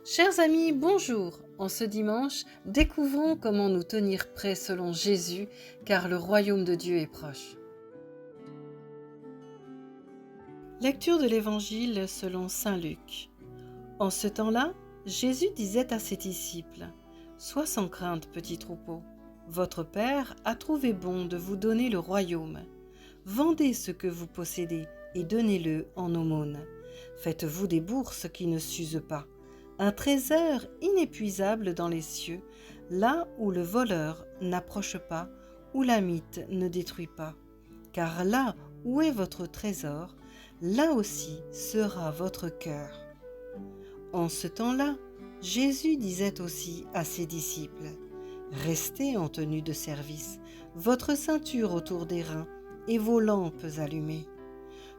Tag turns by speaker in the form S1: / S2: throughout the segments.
S1: Chers amis, bonjour. En ce dimanche, découvrons comment nous tenir prêts selon Jésus, car le royaume de Dieu est proche. Lecture de l'Évangile selon saint Luc. En ce temps-là, Jésus disait à ses disciples : « Sois sans crainte, petits troupeaux. Votre Père a trouvé bon de vous donner le royaume. Vendez ce que vous possédez et donnez-le en aumône. Faites-vous des bourses qui ne s'usent pas, un trésor inépuisable dans les cieux, là où le voleur n'approche pas, où la mite ne détruit pas. Car là où est votre trésor, là aussi sera votre cœur. » En ce temps-là, Jésus disait aussi à ses disciples : « Restez en tenue de service, votre ceinture autour des reins et vos lampes allumées.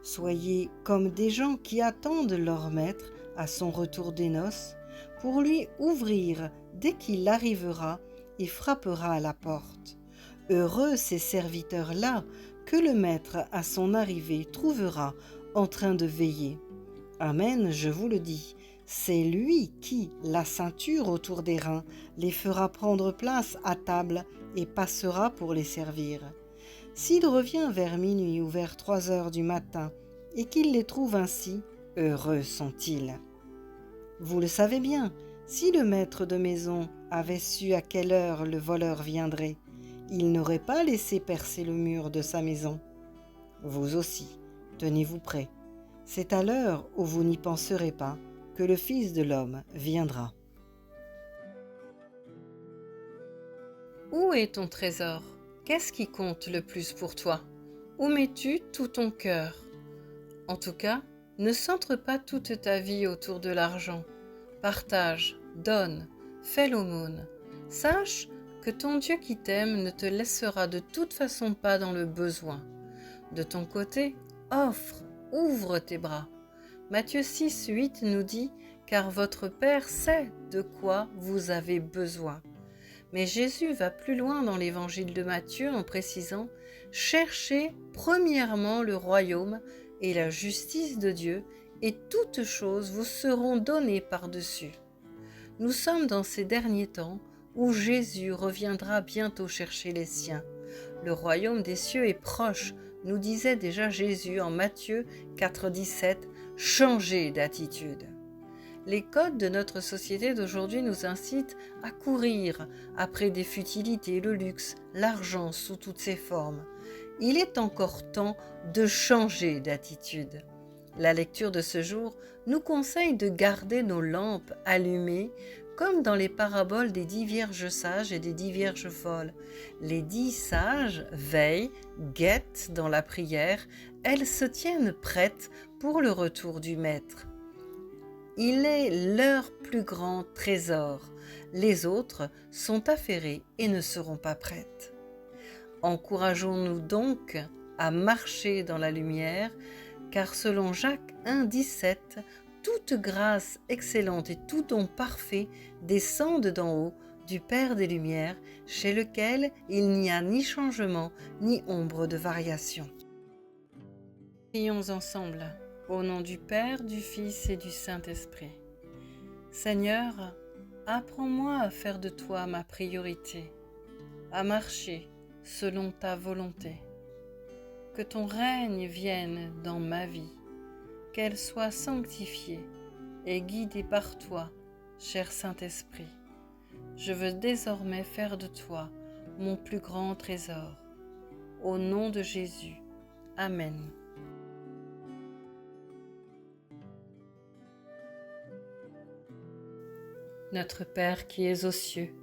S1: Soyez comme des gens qui attendent leur maître à son retour des noces, pour lui ouvrir dès qu'il arrivera et frappera à la porte. Heureux ces serviteurs-là que le maître à son arrivée trouvera en train de veiller. Amen, je vous le dis, c'est lui qui, la ceinture autour des reins, les fera prendre place à table et passera pour les servir. S'il revient vers minuit ou vers 3 heures du matin et qu'il les trouve ainsi, heureux sont-ils. Vous le savez bien, si le maître de maison avait su à quelle heure le voleur viendrait, il n'aurait pas laissé percer le mur de sa maison. Vous aussi, tenez-vous prêts. C'est à l'heure où vous n'y penserez pas que le Fils de l'homme viendra. Où est ton trésor ? Qu'est-ce qui compte le plus pour toi ? Où mets-tu tout ton cœur ? En tout cas, ne centre pas toute ta vie autour de l'argent. Partage, donne, fais l'aumône. Sache que ton Dieu qui t'aime ne te laissera de toute façon pas dans le besoin. De ton côté, offre, ouvre tes bras. Matthieu 6, 8 nous dit : « Car votre Père sait de quoi vous avez besoin. » Mais Jésus va plus loin dans l'évangile de Matthieu en précisant : « Cherchez premièrement le royaume et la justice de Dieu, et toutes choses vous seront données par-dessus. » Nous sommes dans ces derniers temps où Jésus reviendra bientôt chercher les siens. Le royaume des cieux est proche, nous disait déjà Jésus en Matthieu 4, 17, « Changez d'attitude. » Les codes de notre société d'aujourd'hui nous incitent à courir après des futilités, le luxe, l'argent sous toutes ses formes. Il est encore temps de changer d'attitude. La lecture de ce jour nous conseille de garder nos lampes allumées, comme dans les paraboles des 10 vierges sages et des 10 vierges folles. Les 10 sages veillent, guettent dans la prière, elles se tiennent prêtes pour le retour du Maître. Il est leur plus grand trésor. Les autres sont affairées et ne seront pas prêtes. Encourageons-nous donc à marcher dans la lumière, car selon Jacques 1, 17, toute grâce excellente et tout don parfait descendent d'en haut du Père des Lumières, chez lequel il n'y a ni changement ni ombre de variation. Prions ensemble. Au nom du Père, du Fils et du Saint-Esprit. Seigneur, apprends-moi à faire de toi ma priorité, à marcher selon ta volonté. Que ton règne vienne dans ma vie, qu'elle soit sanctifiée et guidée par toi, cher Saint-Esprit. Je veux désormais faire de toi mon plus grand trésor. Au nom de Jésus. Amen. Notre Père qui es aux cieux,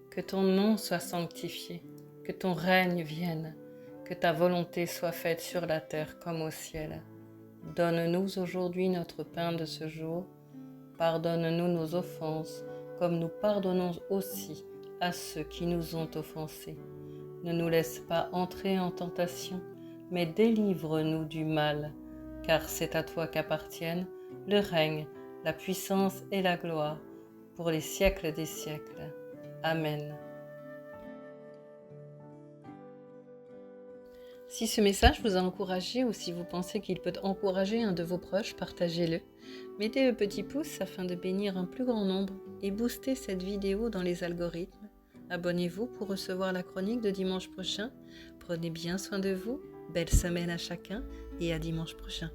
S1: que ton nom soit sanctifié, que ton règne vienne, que ta volonté soit faite sur la terre comme au ciel. Donne-nous aujourd'hui notre pain de ce jour. Pardonne-nous nos offenses, comme nous pardonnons aussi à ceux qui nous ont offensés. Ne nous laisse pas entrer en tentation, mais délivre-nous du mal, car c'est à toi qu'appartiennent le règne, la puissance et la gloire, pour les siècles des siècles. Amen. Si ce message vous a encouragé ou si vous pensez qu'il peut encourager un de vos proches, partagez-le. Mettez le petit pouce afin de bénir un plus grand nombre et booster cette vidéo dans les algorithmes. Abonnez-vous pour recevoir la chronique de dimanche prochain. Prenez bien soin de vous. Belle semaine à chacun et à dimanche prochain.